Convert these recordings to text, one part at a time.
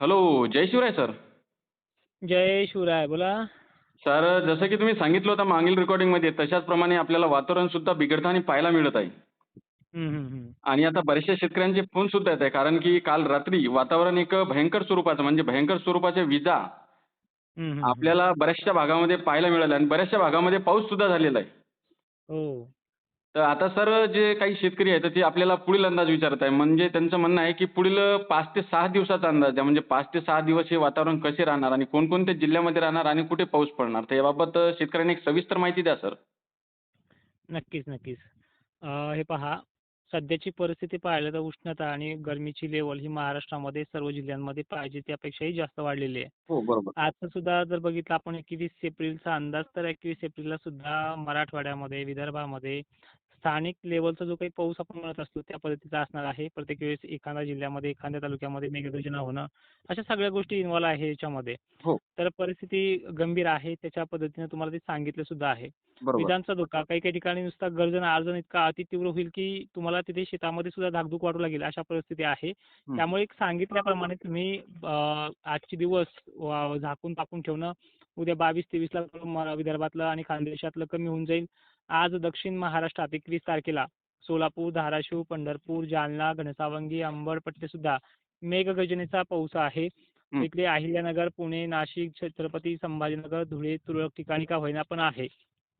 Hello, जय Shivray sir. जय शिवराय. बोला. Sir, जसं की तुम्ही सांगितलं होतं मागील रेकॉर्डिंगमध्ये तशाच प्रमाणे आपल्याला वातावरण सुद्धा बिघडताना पाहायला मिळत आहे. हं, हं, हं. आणि आता बऱ्याचशा शेतकऱ्यांचे फोन सुद्धा येत आहे. कारण की काल रात्री वातावरण एक भयंकर स्वरूपाचं म्हणजे भयंकर स्वरूपाच्या विजा हं, हं, हं. आपल्याला बऱ्याचशा भागामध्ये पाहायला मिळाल्या आणि बऱ्याचशा भागामध्ये पाऊस सुद्धा झालेला आहे. हो. तर आता सर जे काही शेतकरी आहेत, तर ते आपल्याला पुढील अंदाज विचारत आहे. म्हणजे त्यांचं म्हणणं आहे, की पुढील 5 ते 6 दिवसाचा अंदाज द्या. म्हणजे 5 ते 6 दिवस हे वातावरण कसे राहणार आणि कोणकोणत्या जिल्ह्यामध्ये राहणार आणि कुठे पाऊस पडणार? तर याबाबत शेतकऱ्यांनी एक सविस्तर माहिती द्या सर. नक्कीच, नक्कीच. हे पहा, सध्याची परिस्थिती पाहिलं तर उष्णता आणि गरमीची लेव्हल ही महाराष्ट्रामध्ये सर्व जिल्ह्यांमध्ये पाहिजे त्यापेक्षाही जास्त वाढलेली आहे. हो, बरोबर. आजचं सुद्धा जर बघितलं आपण 21 एप्रिलचा अंदाज, तर 21 एप्रिलला सुद्धा मराठवाड्यामध्ये, विदर्भामध्ये स्थानिक लेव्हलचा जो काही पाऊस आपण म्हणत असतो, त्या पद्धतीचा असणार आहे. प्रत्येक वेळेस एखाद्या जिल्ह्यामध्ये, एखाद्या तालुक्यामध्ये मेघगर्जना होणं, अशा सगळ्या गोष्टी इन्व्हॉल्व आहे याच्यामध्ये. हो, तर परिस्थिती गंभीर आहे. त्याच्या पद्धतीने तुम्हाला ते सांगितलं सुद्धा आहे. बरोबर. विजांचा धोका काही-काही ठिकाणी नुसता गर्जना-अर्जन इतका अतितीव्र होईल, की तुम्हाला तिथे शेतामध्ये सुद्धा धाकधूक वाटू लागेल, अशा परिस्थिती आहे. हं, त्यामुळे एक सांगितल्याप्रमाणे तुम्ही आजचे दिवस झाकून-टाकून ठेवणं. उद्या 22-23ला विदर्भातलं आणि खानदेशातलं कमी होऊन जाईल. आज दक्षिण महाराष्ट्रात 21 तारखेला सोलापूर, धाराशिव, पंढरपूर, जालना, घनसावंगी, अंबड सुद्धा मेघगर्जनेचा पाऊस आहे. हं. इकडे अहिल्यानगर, पुणे, नाशिक, छत्रपती संभाजीनगर, धुळे, तुरळक ठिकाणी का होईना पण आहे.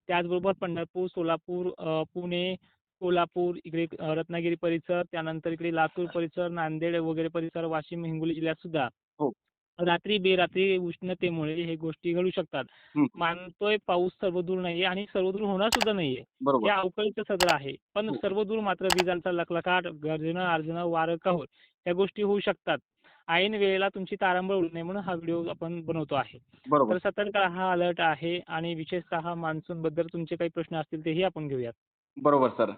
त्याचबरोबर पंढरपूर, सोलापूर, पुणे, कोल्हापूर, इकडे रत्नागिरी परिसर, त्यानंतर इकडे लातूर परिसर, नांदेड वगैरे परिसर, वाशिम, हिंगोली जिल्ह्यात सुद्धा हो. रात्री बेरात्री उष्णतेमुळे हे गोष्टी घडू शकतात. हं. मानतोय पाऊस सर्वदूर नाहीये आणि सर्वदूर होणार सुद्धा नाहीये. हे बरोबर. अवकाळीचं सदर आहे. पण हो, सर्वदूर मात्र विजांचा लखलखाट, गर्जना-अर्जना, वारं, कहर या गोष्टी होऊ शकतात. ऐन वेळेला तुमची तारांबळ उडू नये म्हणून हा व्हिडिओ आपण बनवतो आहे. बरोबर. तर सतर्क हा अलर्ट आहे आणि विशेषतः मान्सूनबद्दल तुमचे काही प्रश्न असतील तेही आपण घेऊयात. बरोबर सर.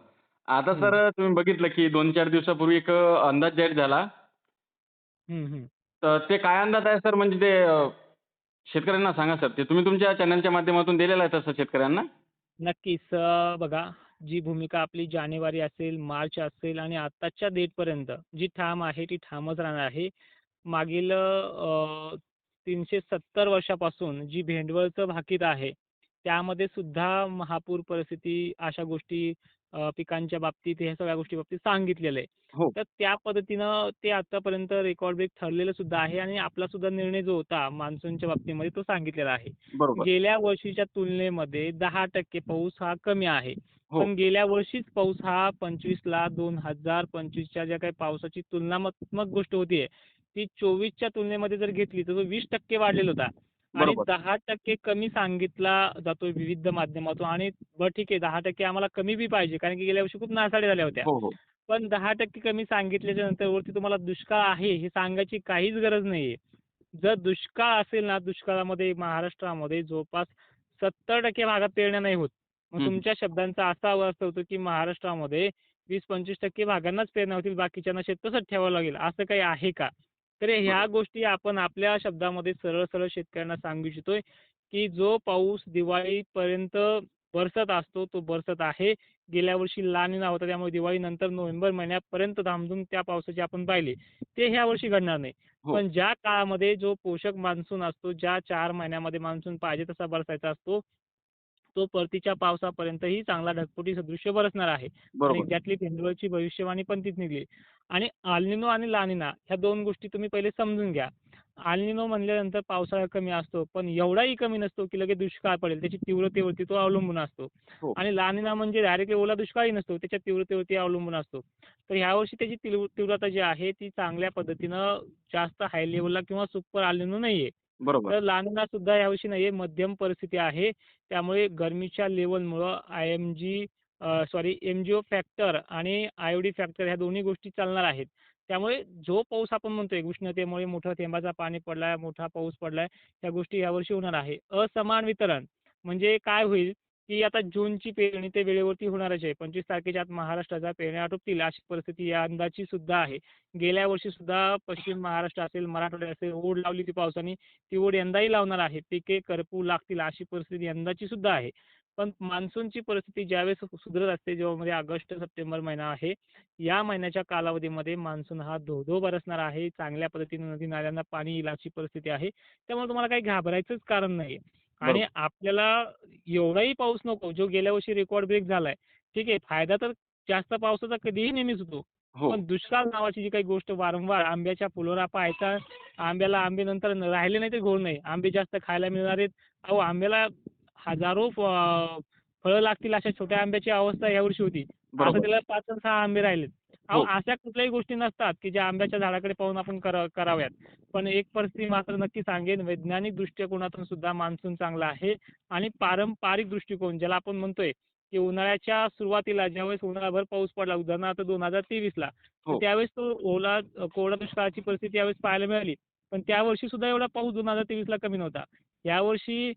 आता हं. सर तुम्ही बघितलं की 2-4 दिवसापूर्वी एक अंदाज जाहीर झाला. हं, हं. तर ते काय अंदाज आहे सर म्हणजे ते शेतकऱ्यांना सांगा सर. ते तुम्ही तुमच्या चॅनलच्या माध्यमातून दिलेला आहे तसं शेतकऱ्यांना? नक्कीच. बघा, जी भूमिका आपली जानेवारी असेल, मार्च असेल आणि आत्ताच्या डेटपर्यंत जी ठाम आहे, ती ठामच राहणार आहे. मागील 370 वर्षापासून जी भेंडवळचं भाकीत आहे, त्यामध्ये सुद्धा महापूर परिस्थिती अशा गोष्टी पिकांच्या बाबतीत, ह्या सगळ्या गोष्टी बाबतीत सांगितलेलं आहे. हो, तर त्या पद्धतीनं ते आतापर्यंत रेकॉर्ड ब्रेक ठरलेलं सुद्धा आहे आणि आपला सुद्धा निर्णय जो होता मान्सूनच्या बाबतीमध्ये तो सांगितलेला आहे. बरोबर. गेल्या वर्षीच्या तुलनेमध्ये 10% पाऊस हा कमी आहे. हो, पण गेल्या वर्षीच पाऊस हा 25ला 2025च्या ज्या काही पावसाची तुलनात्मक गोष्ट होतीये, ती 24च्या तुलनेमध्ये जर घेतली तर तो 20% वाढलेला होता. आणि बरोबर. 10% कमी सांगितला जातोय विविध माध्यमातून आणि बरं ठीक आहे 10% आम्हाला कमी बी पाहिजे कारण की गेल्या वर्षी खूप नासाड्या झाल्या होत्या. हो, हो. पण 10% कमी सांगितल्याच्या नंतर वरती तुम्हाला दुष्काळ आहे हे सांगायची काहीच गरज नाहीये. जर दुष्काळ असेल ना, दुष्काळामध्ये महाराष्ट्रामध्ये जवळपास 70% भागात पेरण्या नाही होत. मग हं, हं. तुमच्या शब्दांचा असा अर्थ होतो, की महाराष्ट्रामध्ये 20-25% भागांनाच पेरण्या होतील, बाकीच्यांना शेत तसंच ठेवावं लागेल. असं काही आहे का? तर ह्या बरोबर. गोष्टी आपण आपल्या शब्दामध्ये सरळ-सरळ शेतकऱ्यांना सांगू इच्छितोय, की जो पाऊस दिवाळीपर्यंत बरसत असतो, तो बरसत आहे. गेल्या वर्षी ला निना होता, त्यामुळे दिवाळीनंतर नोव्हेंबर महिन्यापर्यंत धामधूम त्या पावसाची आपण पाहिली. ते ह्या वर्षी घडणार नाही. हो, पण ज्या काळामध्ये जो पोषक मान्सून असतो, ज्या 4 महिन्यामध्ये मान्सून पाहिजे तसा बरसायचा असतो, तो परतीच्या पावसापर्यंतही चांगला ढगफुटी सदृश्य बरसणार आहे. आणि बरोबर. त्यातली भेंडवळची भविष्यवाणी पण तीच निघली. आणि अल निनो आणि ला निना ह्या 2 गोष्टी तुम्ही पहिले समजून घ्या. अल निनो म्हणल्यानंतर पावसाळा कमी असतो, पण एवढाही कमी नसतो, की लगेच दुष्काळ पडेल. त्याची तीव्रतेवरती तो अवलंबून असतो. हो, आणि ला निना म्हणजे डायरेक्टली ओला दुष्काळही नसतो, त्याच्या तीव्रतेवरती अवलंबून असतो. तर ह्यावर्षी त्याची तीव्रता जी आहे, ती चांगल्या पद्धतीनं जास्त हाय लेव्हलला किंवा सुपर अल निनो नाहीये. बरोबर. तर ला निना सुद्धा यावर्षी नाहीये, मध्यम परिस्थिती आहे. त्यामुळे गरमीच्या लेव्हलमुळं एमजीओ फॅक्टर आणि आय-ओ-डी फॅक्टर ह्या दोन्ही गोष्टी चालणार आहेत. त्यामुळे जो पाऊस आपण म्हणतोय उष्णतेमुळे मोठ्या थेंबाचा पाणी पडलाय, मोठा पाऊस पडलाय, ह्या गोष्टी यावर्षी होणार आहे. असमान वितरण म्हणजे काय होईल, की आता जूनची पेरणी ते वेळेवरती होणारच आहे. 25 तारखेच्या आत महाराष्ट्राच्या पेरण्या आटोपतील अशी परिस्थिती यंदाची सुद्धा आहे. गेल्या वर्षी सुद्धा पश्चिम महाराष्ट्र असेल, मराठवाडा असेल, ओढ लावली ती पावसाने, ती ओढ यंदाही लावणार आहे. पिके करपू लागतील अशी परिस्थिती यंदाची सुद्धा आहे. पण मान्सूनची परिस्थिती ज्यावेळेस सुधरत असते, जेव्हा म्हणजे ऑगस्ट, सप्टेंबर महिना आहे. या महिन्याच्या कालावधीमध्ये मान्सून हा धो-धो बरसणार आहे. चांगल्या पद्धतीने नदी-नाल्यांना पाणी येईल अशी परिस्थिती आहे. त्यामुळे तुम्हाला काही घाबरायचंच कारण नाहीये. आणि बरोबर. आपल्याला एवढाही पाऊस नको, जो गेल्या वर्षी रेकॉर्ड ब्रेक झालाय. ठीक आहे, फायदा तर जास्त पावसाचा कधीही नेहमीच होतो. हो. पण दुष्काळ नावाची जी काही गोष्ट वारंवार आंब्याच्या फुलोरा पाहायचा, आंब्याला आंबे नंतर राहिले नाही तर घोळ नाही. आंबे जास्त खायला मिळणार आहेत. अहो, आंब्याला हजारो फळं लागतील अशा छोट्या आंब्याची अवस्था यावर्षी होती. आता बरोबर. त्याला 5 अन् 6 आंबे राहिलेत. अहो, हो. अशा कुठल्याही गोष्टी नसतात, की ज्या आंब्याच्या झाडाकडे पाहून आपण कराव्यात. पण एक परिस्थिती मात्र नक्की सांगेन, वैज्ञानिक दृष्टिकोनातून सुद्धा मान्सून चांगला आहे आणि पारंपरिक दृष्टिकोन ज्याला आपण म्हणतोय, की उन्हाळ्याच्या सुरुवातीला ज्यावेळेस उन्हाळाभर पाऊस पडला, उदाहरणार्थ 2023ला, तर हो. त्यावेळेस तो कोरडा दुष्काळाची परिस्थिती यावेळेस पाहायला मिळाली. पण त्यावर्षी सुद्धा एवढा पाऊस 2023ला कमी नव्हता. यावर्षी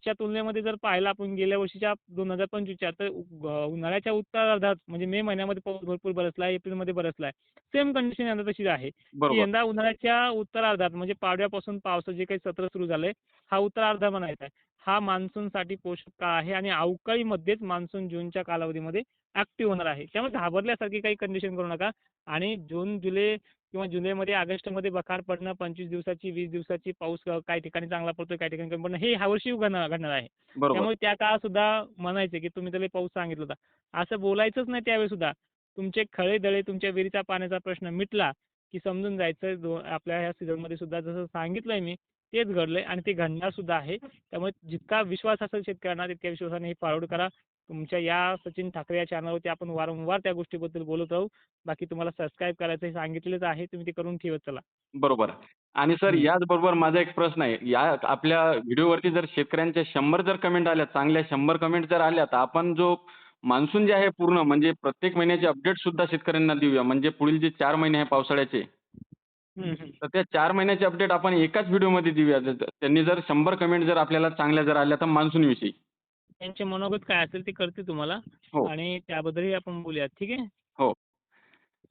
च्या तुलनेमध्ये जर पाहिलं आपण गेल्या वर्षीच्या 2025च्या तर उन्हाळ्याच्या उत्तरार्धात म्हणजे मे महिन्यामध्ये पाऊस भरपूर बरसला, एप्रिलमध्ये बरसलाय. सेम कंडिशन यंदा तशीच आहे, की बरोबर. यंदा उन्हाळ्याच्या उत्तरार्धात म्हणजे पाडव्यापासून पावसाचं जे काही सत्र सुरू झालंय, हा उत्तरार्ध म्हणायचा आहे. हा मान्सूनसाठी पोषक काळ आहे आणि अवकाळीमध्येच मान्सून जूनच्या कालावधीमध्ये ॲक्टिव्ह होणार आहे. त्यामुळे घाबरल्यासारखी काही कंडिशन करू नका आणि जून, जुलै किंवा जुलैमध्ये, ऑगस्टमध्ये बखार पडणं, 25 दिवसाची, 20 दिवसाची पाऊस काही ठिकाणी चांगला पडतोय, काही ठिकाणी कमी पडणं, हे ह्यावर्षी घडणार आहे. बरोबर. त्यामुळे त्या काळात सुद्धा म्हणायचे, की तुम्ही तर लय पाऊस सांगितला होता. असं बोलायचंच नाही त्यावेळी सुद्धा. तुमचे खळे-दळे, तुमच्या विहिरीचा पाण्याचा प्रश्न मिटला, की समजून जायचं आपल्या ह्या सीझनमध्ये सुद्धा जसं सांगितलंय मी, तेच घडलंय आणि ते घडणार सुद्धा आहे. त्यामुळे जितका विश्वास असेल शेतकऱ्यांना, तितक्या विश्वासाने हे फॉरवर्ड करा. तुमच्या या सचिन ठाकरे या चॅनलवरती आपण वारंवार त्या गोष्टीबद्दल बोलत राहू. बाकी तुम्हाला सबस्क्राईब करायचं हे सांगितलेलंच आहे. तुम्ही ते करून ठेवत चला. बरोबर. आणि सर हं. याचबरोबर माझा एक प्रश्न आहे. या आपल्या व्हिडिओवरती जर शेतकऱ्यांच्या 100 जर कमेंट आल्या, चांगल्या 100 कमेंट जर आल्या, तर आपण जो मान्सून जे आहे पूर्ण म्हणजे प्रत्येक महिन्याचे अपडेट सुद्धा शेतकऱ्यांना देऊया. म्हणजे पुढील जे 4 महिने आहे पावसाळ्याचे, हं, हं. तर त्या 4 महिन्याचे अपडेट आपण एकाच व्हिडिओमध्ये देऊया. त्यांनी जर 100 कमेंट जर आपल्याला चांगल्या जर आल्या, तर मान्सूनविषयी. त्यांचे मनोगत काय असेल ते कळतील तुम्हाला हो, आणि त्याबद्दलही आपण बोलूयात. ठीक आहे? हो.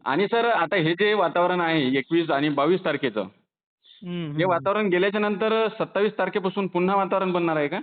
आणि सर आता हे जे वातावरण आहे 21 आणि 22 तारखेचं, हं, हे हं, हं. वातावरण गेल्याच्या नंतर 27 तारखेपासून पुन्हा वातावरण बनणार आहे का?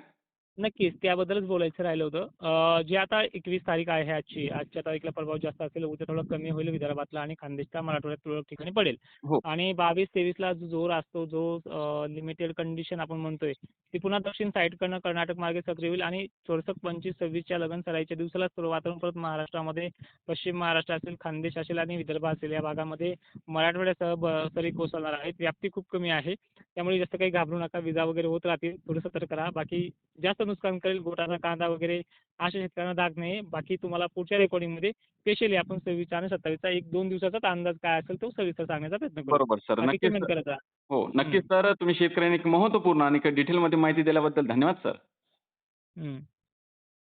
नक्कीच, त्याबद्दलच बोलायचं राहिलं होतं. जे आता 21 तारीख आहे आजची. आजच्या तारखेला प्रभाव जास्त असेल, उद्या थोडा कमी होईल विदर्भातला आणि खानदेशच्या मराठवाड्यात तुरळक ठिकाणी पडेल. हो, आणि 22-23ला जो जोर असतो, जो लिमिटेड कंडिशन आपण म्हणतोय, ती पुन्हा दक्षिण साईडकडनं कर्नाटक मार्गे सक्रिय होईल आणि 25-26च्या लगन सराईच्या दिवसाला वातावरण परत महाराष्ट्रामध्ये, पश्चिम महाराष्ट्र असेल, खानदेश असेल आणि विदर्भ असेल या भागामध्ये मराठवाड्यासह सरी कोसळणार आहेत. व्याप्ती खूप कमी आहे. त्यामुळे जास्त काही घाबरू नका. विजा वगैरे होत राहतील. थोडं सतर्क राहा. बाकी जास्त नुकसान करेल गोटाचा कांदा वगैरे अशा शेतकऱ्यांना दाग नाही. बाकी तुम्हाला पुढच्या रेकॉर्डिंगमध्ये स्पेशली आपण 26 आणि 27चा 1-2 दिवसाचाच अंदाज काय असेल तो सविस्तर सांगण्याचा प्रयत्न करू. बरोबर सर. बाकी नक्कीच कमेंट करत राहा. हो, हं, नक्कीच सर तुम्ही शेतकऱ्यांनी एक महत्त्वपूर्ण आणि डिटेलमध्ये माहिती दिल्याबद्दल धन्यवाद सर. हं.